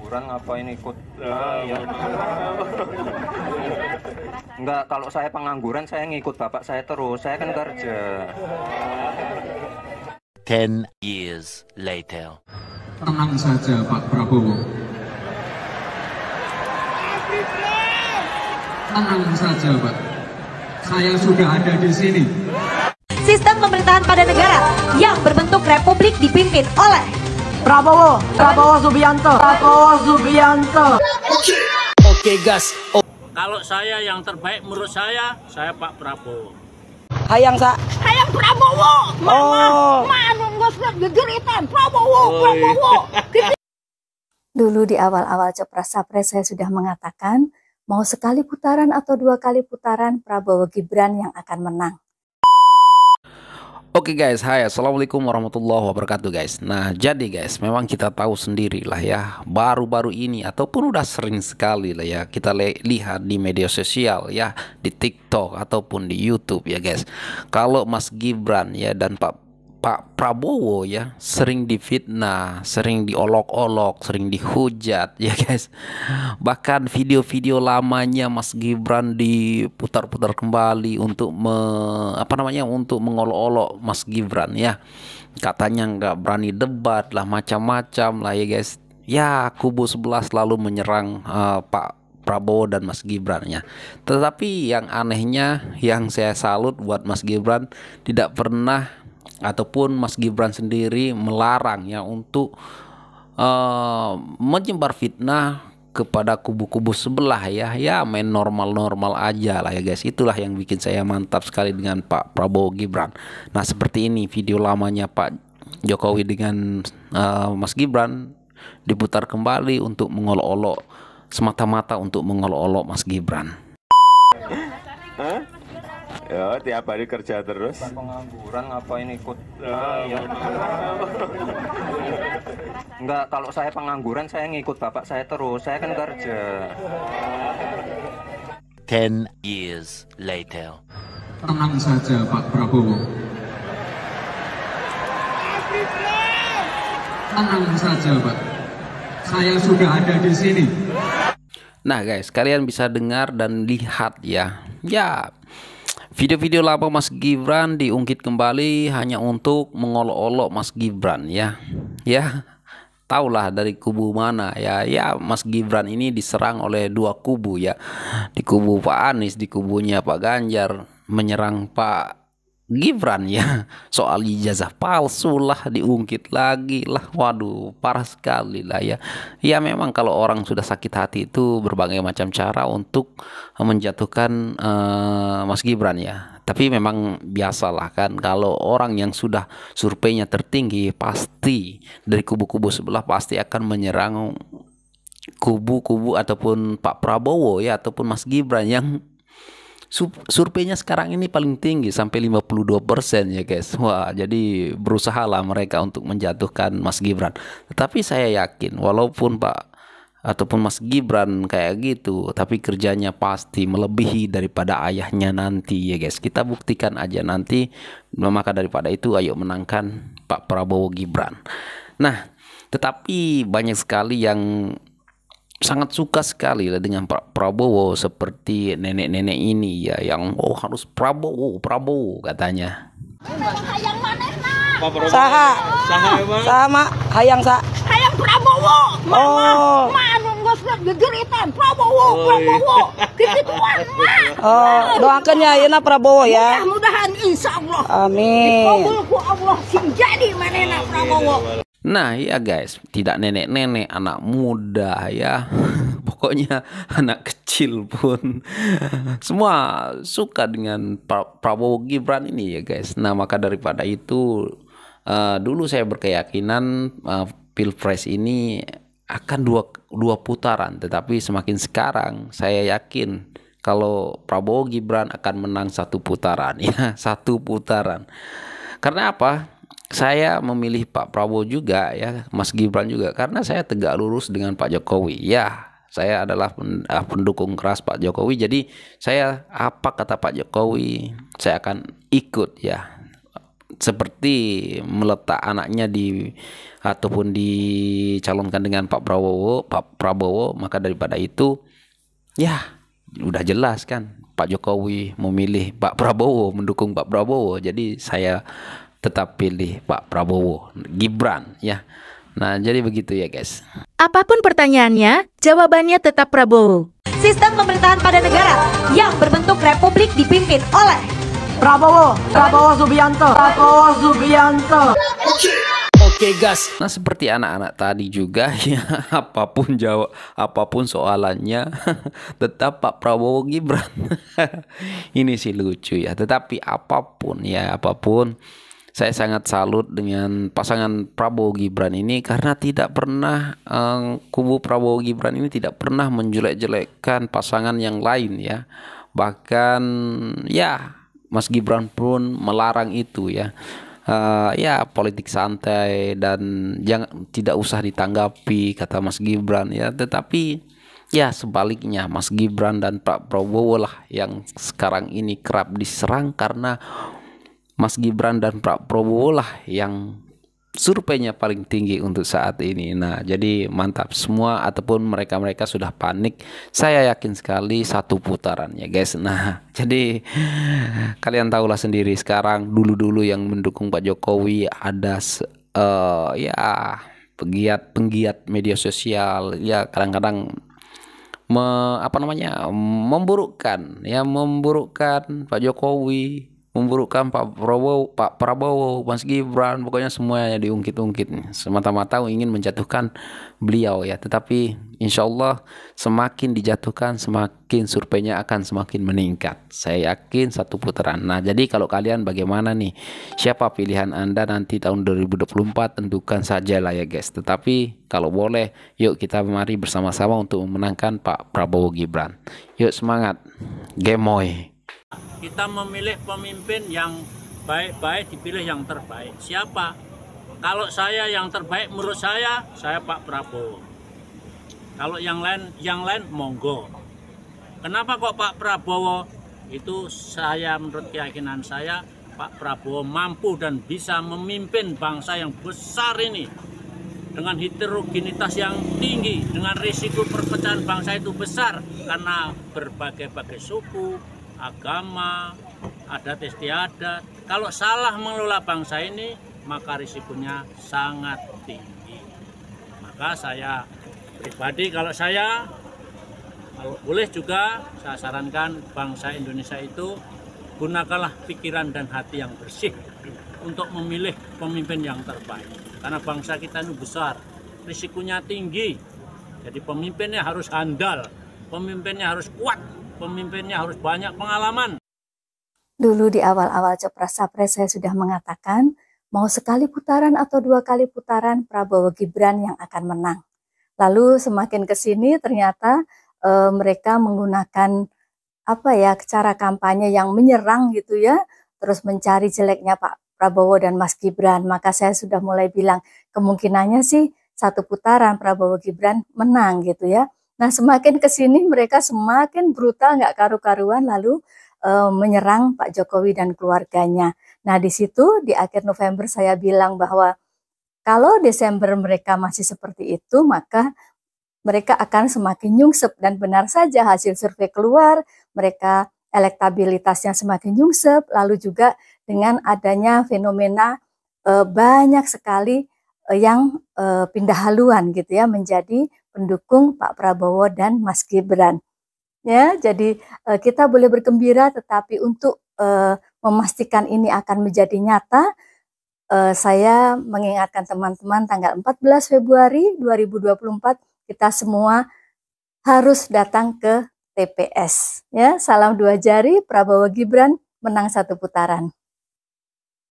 pengangguran ngapain ikut? Ya. Enggak, kalau saya pengangguran saya ngikut bapak saya terus. Saya kan kerja. 10 years later. Tenang saja Pak Prabowo. Tenang saja Pak. Saya sudah ada di sini. Sistem pemerintahan pada negara yang berbentuk republik dipimpin oleh Prabowo Subianto. Oke gas. Kalau saya yang terbaik menurut saya Pak Prabowo. Hayang Prabowo. Gegeritan Prabowo. Dulu di awal-awal Capres-Capres saya sudah mengatakan mau sekali putaran atau 2 kali putaran Prabowo Gibran yang akan menang. Oke guys, hai, assalamualaikum warahmatullahi wabarakatuh guys. Nah jadi guys, memang kita tahu sendiri lah ya, baru-baru ini ataupun udah sering sekali lah ya kita lihat di media sosial ya, di TikTok ataupun di YouTube ya guys, kalau Mas Gibran ya dan Pak Prabowo ya sering difitnah, sering diolok-olok, sering dihujat ya guys. Bahkan video-video lamanya Mas Gibran diputar-putar kembali untuk untuk mengolok-olok Mas Gibran ya. Katanya nggak berani debat lah, macam-macam lah ya guys. Ya kubu sebelah selalu menyerang Pak Prabowo dan Mas Gibran ya. Tetapi yang anehnya, yang saya salut buat Mas Gibran, tidak pernah ataupun Mas Gibran sendiri melarang ya untuk menyebar fitnah kepada kubu-kubu sebelah ya main normal-normal aja lah ya guys. Itulah yang bikin saya mantap sekali dengan Pak Prabowo Gibran. Nah seperti ini video lamanya Pak Jokowi dengan Mas Gibran diputar kembali untuk mengolok-olok, semata-mata untuk mengolok-olok Mas Gibran. Ya, tiap hari kerja terus. Pengangguran ngapain ikut? Ya. Enggak, kalau saya pengangguran saya ngikut bapak saya terus. Saya kan kerja. 10 years later. Tenang saja Pak Prabowo. Tenang saja Pak. Saya sudah ada di sini. Nah guys, kalian bisa dengar dan lihat ya. Ya, video-video lama Mas Gibran diungkit kembali hanya untuk mengolok-olok Mas Gibran ya. Ya, taulah dari kubu mana ya. Ya, Mas Gibran ini diserang oleh 2 kubu ya. Di kubu Pak Anies, di kubunya Pak Ganjar menyerang Pak Gibran ya. Soal ijazah palsu lah diungkit lagi lah. Waduh, parah sekali lah ya. Ya memang kalau orang sudah sakit hati itu berbagai macam cara untuk menjatuhkan Mas Gibran ya. Tapi memang biasalah kan, kalau orang yang sudah surveinya tertinggi pasti dari kubu-kubu sebelah pasti akan menyerang kubu-kubu ataupun Pak Prabowo ya ataupun Mas Gibran yang surveinya sekarang ini paling tinggi sampai 52% ya guys. Wah, jadi berusahalah mereka untuk menjatuhkan Mas Gibran. Tetapi saya yakin walaupun Pak ataupun Mas Gibran kayak gitu, tapi kerjanya pasti melebihi daripada ayahnya nanti ya guys. Kita buktikan aja nanti. Maka daripada itu ayo menangkan Pak Prabowo Gibran. Nah, tetapi banyak sekali yang sangat suka sekali lah dengan Pak Prabowo, seperti nenek-nenek ini ya yang harus Prabowo katanya. Hayang manehna. Sama hayang Prabowo. Oh. Geus gegeritan Prabowo. Kituan mah. Oh, doakeun nya ayeuna Prabowo ya. Mudah-mudahan insyaallah. Amin. Dikabul ku Allah sing jadi manehna Prabowo. Nah ya guys, tidak nenek-nenek, anak muda ya, pokoknya anak kecil pun semua suka dengan Prabowo Gibran ini ya guys. Nah maka daripada itu dulu saya berkeyakinan Pilpres ini akan dua putaran, tetapi semakin sekarang saya yakin kalau Prabowo Gibran akan menang 1 putaran ya, 1 putaran. Karena apa? Saya memilih Pak Prabowo juga ya, Mas Gibran juga, karena saya tegak lurus dengan Pak Jokowi ya. Saya adalah pendukung keras Pak Jokowi, jadi saya apa kata Pak Jokowi saya akan ikut ya. seperti meletak anaknya di ataupun dicalonkan dengan Pak Prabowo, maka daripada itu ya udah jelas kan Pak Jokowi memilih Pak Prabowo, mendukung Pak Prabowo. Jadi saya tetap pilih Pak Prabowo Gibran ya. Nah, jadi begitu ya guys. Apapun pertanyaannya, jawabannya tetap Prabowo. Sistem pemerintahan pada negara yang berbentuk republik dipimpin oleh Prabowo Subianto. Oke gas. Nah, seperti anak-anak tadi juga ya, apapun soalannya tetap Pak Prabowo Gibran. Ini sih lucu ya. Tetapi apapun saya sangat salut dengan pasangan Prabowo Gibran ini karena tidak pernah kubu Prabowo Gibran ini tidak pernah menjelek-jelekkan pasangan yang lain ya. Bahkan ya Mas Gibran pun melarang itu ya. Ya politik santai dan tidak usah ditanggapi, kata Mas Gibran ya. Tetapi ya sebaliknya Mas Gibran dan Pak Prabowo lah yang sekarang ini kerap diserang karena Mas Gibran dan Pak Prabowo lah yang surveinya paling tinggi untuk saat ini. Nah, jadi mantap semua ataupun mereka sudah panik. Saya yakin sekali satu putaran ya guys. Nah, jadi kalian tahulah sendiri sekarang dulu yang mendukung Pak Jokowi ada ya penggiat media sosial ya kadang-kadang memburukkan Pak Jokowi, memburukkan Pak Prabowo, Mas Gibran, pokoknya semuanya diungkit-ungkit semata-mata ingin menjatuhkan beliau ya. Tetapi insya Allah semakin dijatuhkan semakin surveinya akan semakin meningkat. Saya yakin satu putaran. Nah, jadi kalau kalian bagaimana nih, siapa pilihan Anda nanti tahun 2024, tentukan saja lah ya guys. Tetapi kalau boleh yuk kita mari bersama-sama untuk memenangkan Pak Prabowo Gibran. Yuk semangat, gemoy. Kita memilih pemimpin yang baik-baik, dipilih yang terbaik. Siapa? Kalau saya yang terbaik menurut saya Pak Prabowo. Kalau yang lain monggo. Kenapa kok Pak Prabowo? Itu menurut keyakinan saya Pak Prabowo mampu dan bisa memimpin bangsa yang besar ini dengan heterogenitas yang tinggi, dengan risiko perpecahan bangsa itu besar karena berbagai-bagai suku, agama, adat istiadat. Kalau salah mengelola bangsa ini, maka risikonya sangat tinggi. Maka saya pribadi, kalau boleh juga saya sarankan bangsa Indonesia itu gunakanlah pikiran dan hati yang bersih untuk memilih pemimpin yang terbaik. Karena bangsa kita ini besar, risikonya tinggi. Jadi pemimpinnya harus handal, pemimpinnya harus kuat, pemimpinnya harus banyak pengalaman. Dulu di awal-awal Capres-Capres saya sudah mengatakan mau sekali putaran atau 2 kali putaran Prabowo Gibran yang akan menang. Lalu semakin ke sini ternyata mereka menggunakan cara kampanye yang menyerang gitu ya, terus mencari jeleknya Pak Prabowo dan Mas Gibran. Maka saya sudah mulai bilang kemungkinannya sih satu putaran Prabowo Gibran menang gitu ya. Nah, semakin ke sini mereka semakin brutal, nggak karu-karuan, lalu menyerang Pak Jokowi dan keluarganya. Nah, di situ di akhir November saya bilang bahwa kalau Desember mereka masih seperti itu, maka mereka akan semakin nyungsep. Dan benar saja hasil survei keluar, mereka elektabilitasnya semakin nyungsep, lalu juga dengan adanya fenomena banyak sekali yang pindah haluan gitu ya, menjadi pendukung Pak Prabowo dan Mas Gibran. Ya, jadi kita boleh bergembira, tetapi untuk memastikan ini akan menjadi nyata, saya mengingatkan teman-teman tanggal 14 Februari 2024 kita semua harus datang ke TPS. Ya, salam 2 jari, Prabowo Gibran menang 1 putaran.